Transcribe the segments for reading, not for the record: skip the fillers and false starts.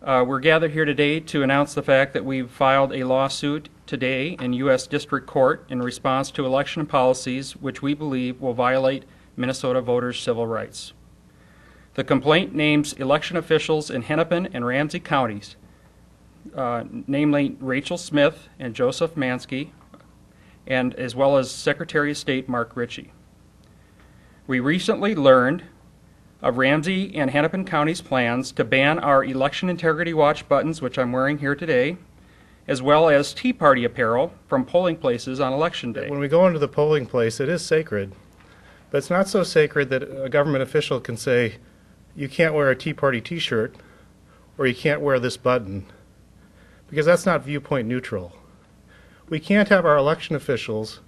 We're gathered here today to announce the fact that we've filed a lawsuit today in U.S. District Court in response to election policies which we believe will violate Minnesota voters' civil rights. The complaint names election officials in Hennepin and Ramsey Counties, namely Rachel Smith and Joseph Mansky, and as well as Secretary of State Mark Ritchie. We recently learned of Ramsey and Hennepin County's plans to ban our Election Integrity Watch buttons, which I'm wearing here today, as well as Tea Party apparel from polling places on Election Day. When we go into the polling place, it is sacred, but it's not so sacred that a government official can say, you can't wear a Tea Party t-shirt or you can't wear this button, because that's not viewpoint neutral. We can't have our election officials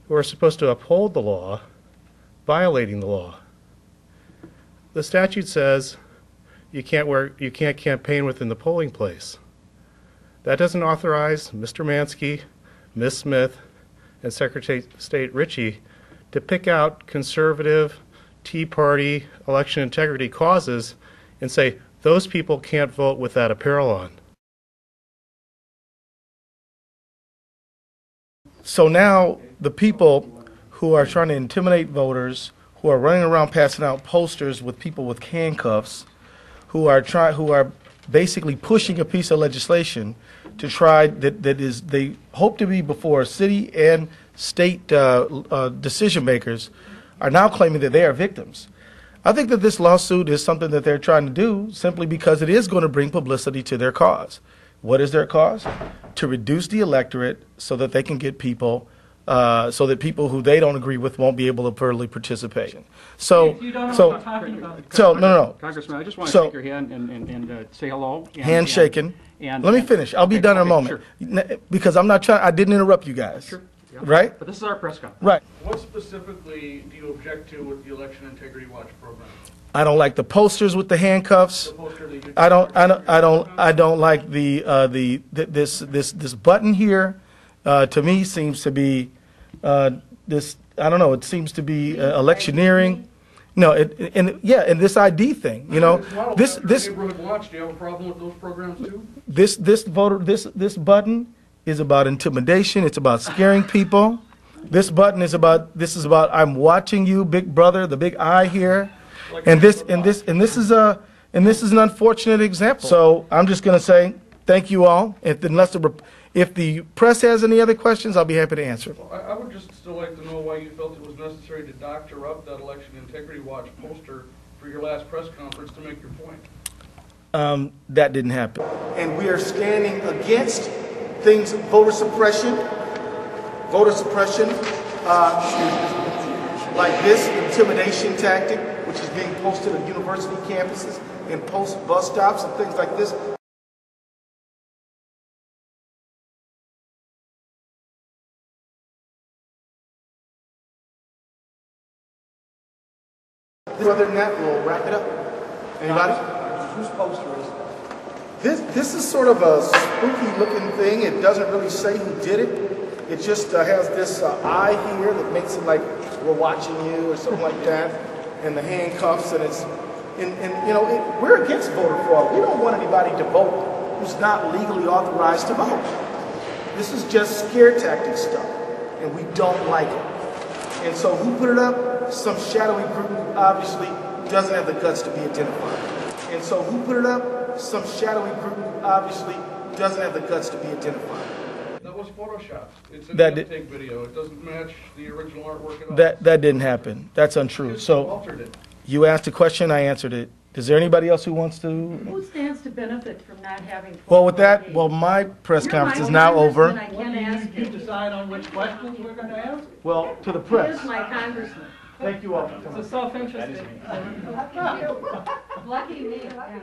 who are supposed to uphold the law violating the law. The statute says you can't campaign within the polling place. That doesn't authorize Mr. Mansky, Ms. Smith, and Secretary of State Ritchie to pick out conservative, Tea Party, election integrity causes and say, those people can't vote with that apparel on. So now the people who are trying to intimidate voters, who are running around passing out posters with people with handcuffs, who are basically pushing a piece of legislation to try they hope to be before city and state decision makers, are now claiming that they are victims. I think that this lawsuit is something that they're trying to do simply because it is going to bring publicity to their cause. What is their cause? To reduce the electorate so that they can get people, so that people who they don't agree with won't be able to fully participate. So, you don't know what I'm talking about. No. Congressman, I just want to shake your hand and say hello. Handshaking. Let me finish. I'll be done in a moment. Sure. Because I'm not trying. I didn't interrupt you guys. Sure. Yeah. Right? But this is our press conference. Right. What specifically do you object to with the Election Integrity Watch program? I don't like the posters with the handcuffs. The poster that you I don't like this button here. To me, seems to be this. I don't know. It seems to be electioneering. No, and this ID thing. You know, this Neighborhood Watch. Do you have a problem with those programs too? This button is about intimidation. It's about scaring people. This button is about I'm watching you, Big Brother, the big eye here. And this is an unfortunate example. So I'm just going to say thank you all. If the press has any other questions, I'll be happy to answer. Well, I would just still like to know why you felt it was necessary to doctor up that Election Integrity Watch poster for your last press conference to make your point. That didn't happen. And we are standing against things, voter suppression, like this intimidation tactic, which is being posted on university campuses and post bus stops and things like this. Other than that, we'll wrap it up. Anybody? Whose poster is it? This is sort of a spooky looking thing. It doesn't really say who did it. It just has this eye here that makes it like we're watching you or something like that, and the handcuffs, and you know, we're against voter fraud. We don't want anybody to vote who's not legally authorized to vote. This is just scare tactic stuff, and we don't like it. And so who put it up? Some shadowy group who obviously doesn't have the guts to be identified. And so who put it up? Some shadowy group who obviously doesn't have the guts to be identified. That was photoshopped. It's an take video. It doesn't match the original artwork at all. That didn't happen. That's untrue. So you asked a question, I answered it. Is there anybody else who wants to? Who stands to benefit from not having? Well, with that, my press conference is now over. You decide on which questions we're going to ask? Well, to the press. Here's my congressman. Thank you all. It's a self-interested. Lucky me. Yeah.